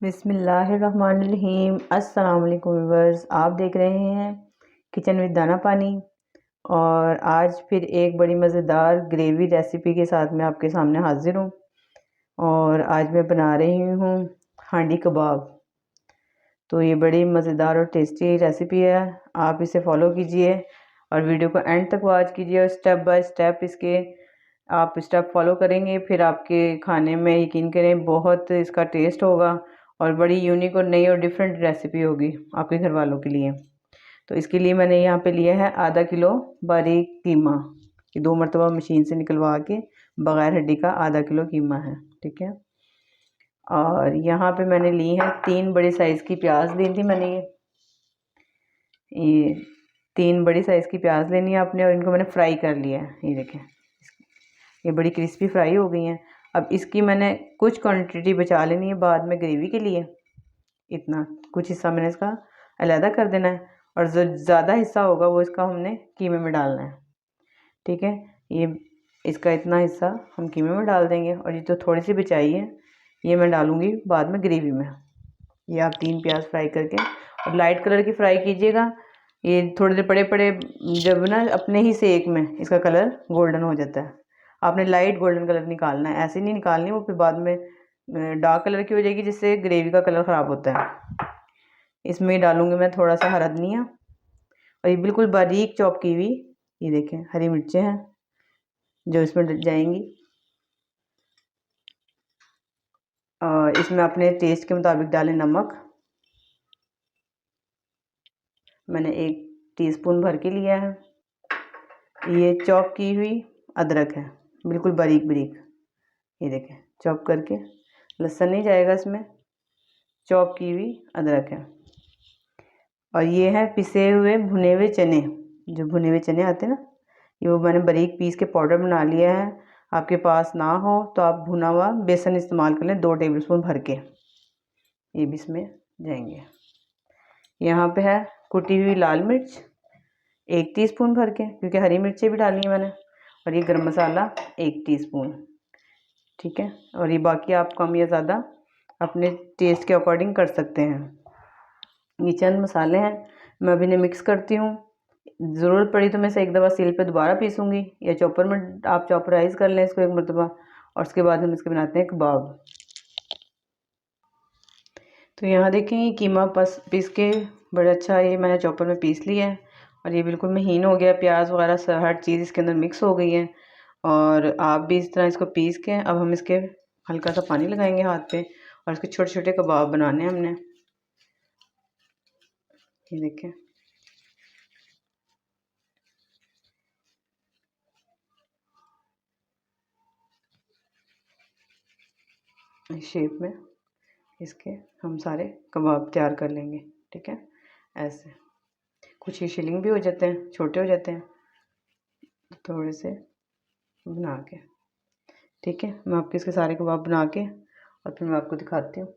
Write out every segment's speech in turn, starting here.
बिस्मिल्लाहिर्रहमानिर्रहीम। अस्सलाम वालेकुम व्यूअर्स, आप देख रहे हैं किचन विद दाना पानी। और आज फिर एक बड़ी मज़ेदार ग्रेवी रेसिपी के साथ मैं आपके सामने हाजिर हूँ। और आज मैं बना रही हूँ हांडी कबाब। तो ये बड़ी मज़ेदार और टेस्टी रेसिपी है, आप इसे फॉलो कीजिए और वीडियो को एंड तक वॉच कीजिए और स्टेप बाय स्टेप इसके आप स्टेप फॉलो करेंगे, फिर आपके खाने में यकीन करें बहुत इसका टेस्ट होगा और बड़ी यूनिक और नई और डिफरेंट रेसिपी होगी आपके घर वालों के लिए। तो इसके लिए मैंने यहाँ पे लिया है आधा किलो बारीक कीमा। ये 2 मरतबा मशीन से निकलवा के बग़ैर हड्डी का आधा किलो कीमा है, ठीक है। और यहाँ पे मैंने ली है 3 बड़े साइज़ की प्याज ली थी मैंने। ये 3 बड़ी साइज़ की प्याज लेनी है आपने और इनको मैंने फ्राई कर लिया है। ये देखें, ये बड़ी क्रिस्पी फ्राई हो गई हैं। अब इसकी मैंने कुछ क्वांटिटी बचा लेनी है बाद में ग्रेवी के लिए। इतना कुछ हिस्सा मैंने इसका अलहदा कर देना है और जो ज़्यादा हिस्सा होगा वो इसका हमने कीमे में डालना है, ठीक है। ये इसका इतना हिस्सा हम कीमे में डाल देंगे और ये जो थोड़ी सी बचाई है ये मैं डालूँगी बाद में ग्रेवी में। ये आप 3 प्याज फ्राई करके और लाइट कलर की फ्राई कीजिएगा। ये थोड़ी देर पड़े पड़े जब ना अपने ही सेक में इसका कलर गोल्डन हो जाता है, आपने लाइट गोल्डन कलर निकालना है, ऐसे नहीं निकालनी वो फिर बाद में डार्क कलर की हो जाएगी जिससे ग्रेवी का कलर ख़राब होता है। इसमें डालूँगी मैं थोड़ा सा हरा धनिया और ये बिल्कुल बारीक चॉप की हुई ये देखें हरी मिर्चें हैं जो इसमें जाएंगी। और इसमें अपने टेस्ट के मुताबिक डालें नमक। मैंने 1 टीस्पून भर के लिया है। ये चॉप की हुई अदरक है, बिल्कुल बारीक बारीक, ये देखें चॉप करके, लहसुन नहीं जाएगा इसमें, चॉप की हुई अदरक है। और ये है पिसे हुए भुने हुए चने, जो भुने हुए चने आते हैं ना, ये वो मैंने बारीक पीस के पाउडर बना लिया है। आपके पास ना हो तो आप भुना हुआ बेसन इस्तेमाल कर लें 2 टेबलस्पून भर के, ये भी इसमें जाएंगे। यहाँ पे है कुटी हुई लाल मिर्च 1 टीस्पून भर के, क्योंकि हरी मिर्चें भी डालनी है मैंने। और ये गरम मसाला 1 टीस्पून, ठीक है। और ये बाकी आप कम या ज़्यादा अपने टेस्ट के अकॉर्डिंग कर सकते हैं। ये चंद मसाले हैं, मैं अभी इन्हें मिक्स करती हूँ। ज़रूरत पड़ी तो मैं इसे एक दफ़ा सील पे दोबारा पीसूँगी या चॉपर में आप चॉपराइज़ कर लें इसको 1 मरतबा। और उसके बाद हम इसके बनाते हैं कबाब। तो यहाँ देखें ये कीमा पीस के बड़ा अच्छा ये मैंने चॉपर में पीस लिया है और ये बिल्कुल महीन हो गया, प्याज वगैरह हर चीज़ इसके अंदर मिक्स हो गई है। और आप भी इस तरह इसको पीस के अब हम इसके हल्का सा पानी लगाएंगे हाथ पे और इसके छोटे छोटे कबाब बनाने हैं हमने। ये देखें, इस शेप में इसके हम सारे कबाब तैयार कर लेंगे, ठीक है। ऐसे कुछ ही शिलिंग भी हो जाते हैं, छोटे हो जाते हैं थोड़े से बना के, ठीक है। मैं आपके इसके सारे कबाब बना के और फिर मैं आपको दिखाती हूँ।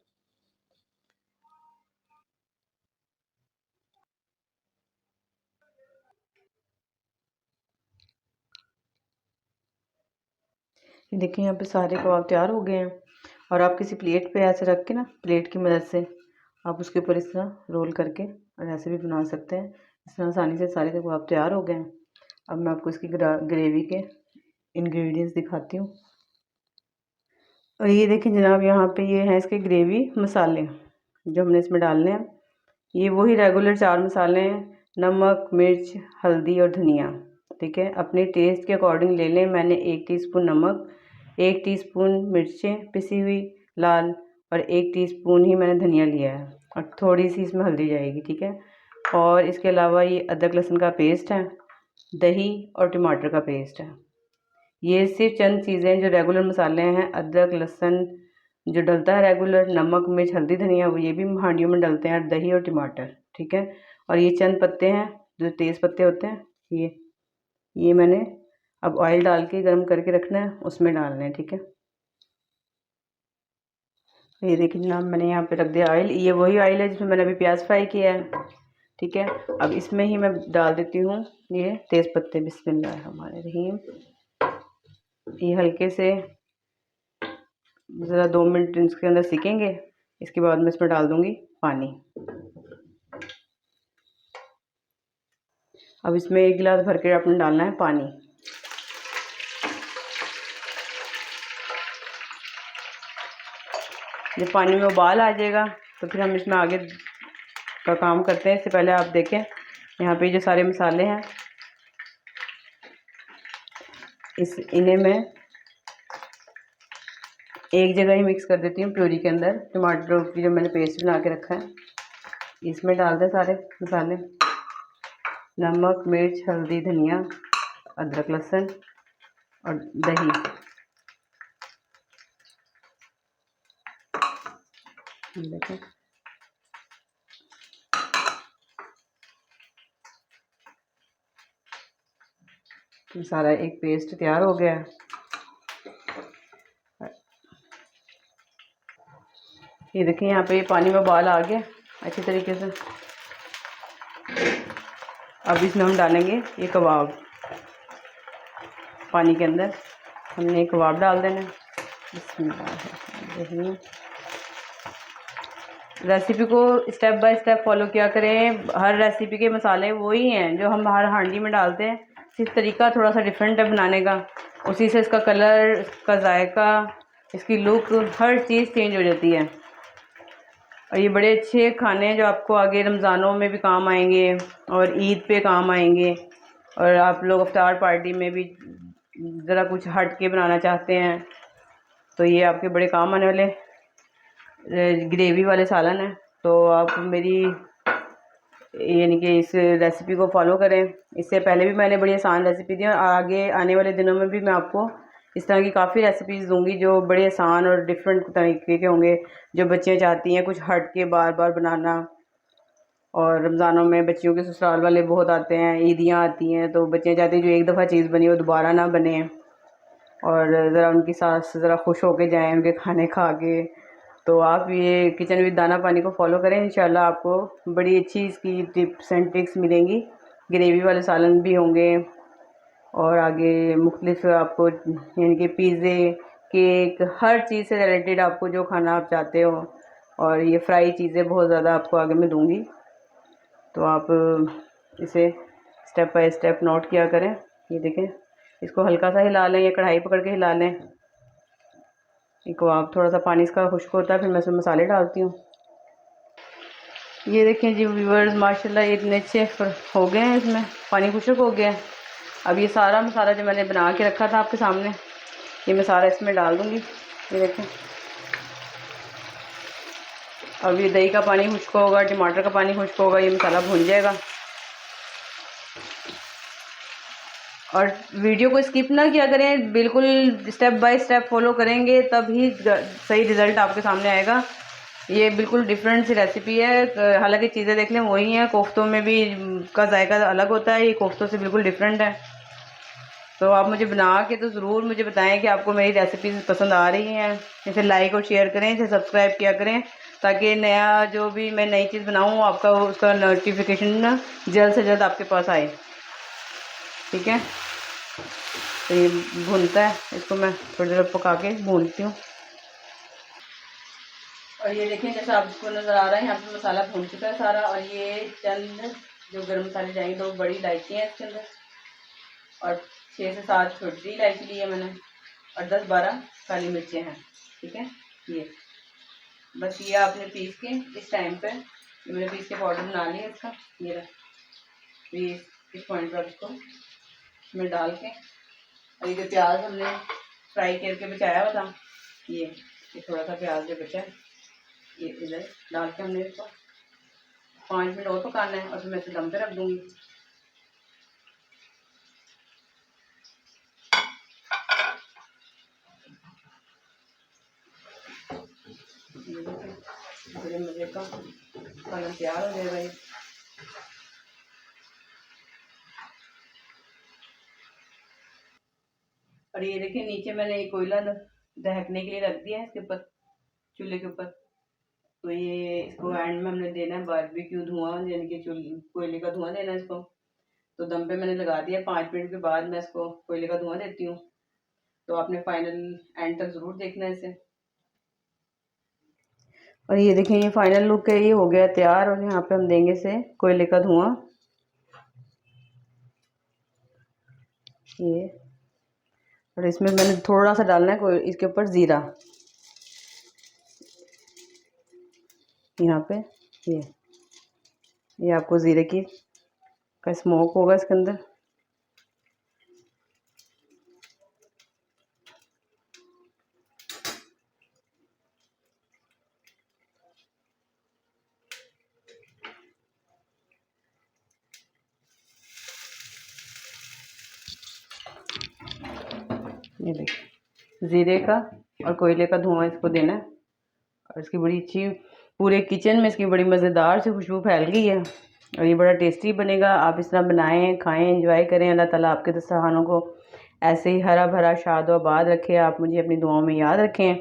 ये देखिए यहाँ पे सारे कबाब तैयार हो गए हैं। और आप किसी प्लेट पे ऐसे रख के ना, प्लेट की मदद से आप उसके ऊपर इस तरह रोल करके और ऐसे भी बना सकते हैं। इस तरह आसानी से सारे कबाब तैयार हो गए हैं। अब मैं आपको इसकी ग्रेवी के इंग्रेडिएंट्स दिखाती हूँ। और ये देखिए जनाब, यहाँ पे ये है इसके ग्रेवी मसाले जो हमने इसमें डालने हैं। ये वही रेगुलर 4 मसाले हैं, नमक, मिर्च, हल्दी और धनिया, ठीक है। अपने टेस्ट के अकॉर्डिंग ले लें। मैंने 1 टीस्पून नमक, 1 टीस्पून मिर्चें पिसी हुई लाल और 1 टीस्पून ही मैंने धनिया लिया है और थोड़ी सी इसमें हल्दी जाएगी, ठीक है। और इसके अलावा ये अदरक लहसुन का पेस्ट है, दही और टमाटर का पेस्ट है। ये सिर्फ चंद चीज़ें जो रेगुलर मसाले हैं। अदरक लहसुन जो डलता है रेगुलर, नमक मिर्च हल्दी धनिया, वो ये भी हांडियों में डलते हैं, दही और टमाटर, ठीक है। और ये चंद पत्ते हैं जो तेज़ पत्ते होते हैं, ये मैंने अब ऑयल डाल के गर्म करके रखना है, उसमें डालना है, ठीक है। ये देखिए जनाब, मैंने यहाँ पे रख दिया ऑयल। ये वही ऑयल है जिसमें मैंने अभी प्याज फ्राई किया है, ठीक है। अब इसमें ही मैं डाल देती हूँ ये तेज़ पत्ते। बिस्मिल्लाहिर्रहमानिर्रहीम। ये हल्के से ज़रा 2 मिनट इसके अंदर सीखेंगे इसके बाद मैं इसमें डाल दूँगी पानी। अब इसमें 1 गिलास भर के आपने डालना है पानी। जब पानी में उबाल आ जाएगा तो फिर हम इसमें आगे का काम करते हैं। इससे पहले आप देखें यहाँ पे जो सारे मसाले हैं इन्हें मैं एक जगह ही मिक्स कर देती हूँ प्यूरी के अंदर। टमाटर की जो मैंने पेस्ट बना के रखा है इसमें डाल दें सारे मसाले। नमक, मिर्च, हल्दी, धनिया, अदरक, लहसुन और दही। देखें तो सारा एक पेस्ट तैयार हो गया है। ये देखें यहाँ पे ये पानी में उबाल आ गया अच्छी तरीके से। अब इसमें हम डालेंगे ये कबाब। पानी के अंदर हमने कबाब डाल देना। बिस्मिल्लाह। रेसिपी को स्टेप बाय स्टेप फॉलो किया करें। हर रेसिपी के मसाले वही हैं जो हम हर हांडी में डालते हैं, सिर्फ तरीका थोड़ा सा डिफरेंट है बनाने का। उसी से इसका कलर, इसका जायका, इसकी लुक, हर चीज़ चेंज हो जाती है। और ये बड़े अच्छे खाने हैं जो आपको आगे रमज़ानों में भी काम आएंगे और ईद पे काम आएंगे। और आप लोग इफ्तार पार्टी में भी ज़रा कुछ हट के बनाना चाहते हैं तो ये आपके बड़े काम आने वाले ग्रेवी वाले सालन है। तो आप मेरी यानी कि इस रेसिपी को फॉलो करें। इससे पहले भी मैंने बड़ी आसान रेसिपी दी और आगे आने वाले दिनों में भी मैं आपको इस तरह की काफ़ी रेसिपीज़ दूंगी जो बड़े आसान और डिफरेंट तरीके के होंगे, जो बच्चियाँ चाहती हैं कुछ हट के बार बार बनाना। और रमज़ानों में बच्चियों के ससुराल वाले बहुत आते हैं, ईदियाँ आती हैं, तो बच्चियाँ चाहती हैं जो एक दफ़ा चीज़ बनी वो दोबारा ना बने और ज़रा उनकी सास ज़रा खुश होके जाएँ उनके खाने खा के। तो आप ये किचन विद दाना पानी को फॉलो करें, इंशाल्लाह आपको बड़ी अच्छी इसकी टिप्स एंड ट्रिक्स मिलेंगी। ग्रेवी वाले सालन भी होंगे और आगे मुख्तलिफ आपको यानी कि पिज़्ज़े, केक, हर चीज़ से रिलेटेड आपको जो खाना आप चाहते हो। और ये फ्राई चीज़ें बहुत ज़्यादा आपको आगे मैं दूँगी, तो आप इसे स्टेप बाय स्टेप नोट किया करें। ये देखें, इसको हल्का सा हिला लें या कढ़ाई पकड़ के हिला लें। इनको आप थोड़ा सा पानी इसका खुश्क होता है, फिर मैं इसमें मसाले डालती हूँ। ये देखें जी व्यूअर्स, माशाल्लाह ये इतने अच्छे हो गए हैं, इसमें पानी खुश्क हो गया है। अब ये सारा मसाला जो मैंने बना के रखा था आपके सामने, ये मैं सारा इसमें डाल दूँगी। ये देखें, अब ये दही का पानी खुश्क होगा, टमाटर का पानी खुश्क होगा, ये मसाला भुन जाएगा। और वीडियो को स्किप ना किया करें, बिल्कुल स्टेप बाय स्टेप फॉलो करेंगे तभी सही रिज़ल्ट आपके सामने आएगा। ये बिल्कुल डिफरेंट सी रेसिपी है। हालांकि चीज़ें देख लें वही हैं, कोफ्तों में भी का जायका अलग होता है, ये कोफ्तों से बिल्कुल डिफरेंट है। तो आप मुझे बना के तो ज़रूर मुझे बताएं कि आपको मेरी रेसिपीज़ पसंद आ रही हैं। इसे लाइक और शेयर करें, इसे सब्सक्राइब किया करें ताकि नया जो भी मैं नई चीज़ बनाऊँ आपका उसका नोटिफिकेशन जल्द से जल्द आपके पास आए। ठीक है, तो ये भूनता है, इसको मैं थोड़ी देर पका के भूनती हूँ। और ये देखें जैसे आपको नज़र आ रहा है यहाँ पे मसाला भून चुका है सारा। और ये चंद जो गर्म मसाले जाएंगे, 2 बड़ी इलायची हैं इसके अंदर और 6 से 7 छोटी इलायची ली है मैंने और 10-12 काली मिर्चें हैं। ठीक है, ये बस ये आपने पीस के इस टाइम पे मैंने पीस के पाउडर बना लिया इसका। ये रहा, ये इस पॉइंट पर इसको इसमें डाल के, और ये जो प्याज हमने फ्राई करके बचाया हुआ था, ये थोड़ा सा प्याज जो बचा है ये इधर डाल के हमने इसको 5 मिनट और पकाना है और फिर मैं इसे दम पे रख दूँगी। बड़े मज़े का खाना तैयार हो जाएगा ये। और ये देखिए नीचे मैंने एक कोयला दहकने के लिए रख दिया है इसके ऊपर, चूल्हे के ऊपर। तो ये इसको एंड में हमने देना है बारबेक्यू धुआं, यानी कि कोयले का धुआं देना है इसको। तो दम पे मैंने लगा दिया, 5 मिनट के बाद मैं इसको कोयले का धुआं देती हूँ। तो आपने फाइनल एंड तक ज़रूर देखना है इसे। और ये देखें, ये फाइनल लुक है, ये हो गया तैयार। और यहाँ पे हम देंगे इसे कोयले का धुआं। ये, और इसमें मैंने थोड़ा सा डालना है इसके ऊपर ज़ीरा, यहाँ पे ये आपको ज़ीरे की का स्मोक होगा इसके अंदर। ये देखिए, ज़ीरे का और कोयले का धुआं इसको देना है। और इसकी बड़ी अच्छी, पूरे किचन में इसकी बड़ी मज़ेदार सी खुशबू फैल गई है और ये बड़ा टेस्टी बनेगा। आप इस तरह बनाएं, खाएं, एंजॉय करें। अल्लाह ताला आपके दस्तरखानों को ऐसे ही हरा भरा शाद आबाद रखे। आप मुझे अपनी दुआओं में याद रखें।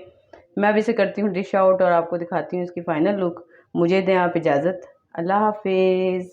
मैं अभी से करती हूँ डिश आउट और आपको दिखाती हूँ इसकी फ़ाइनल लुक। मुझे दें आप इजाज़त। अल्लाह हाफिज़।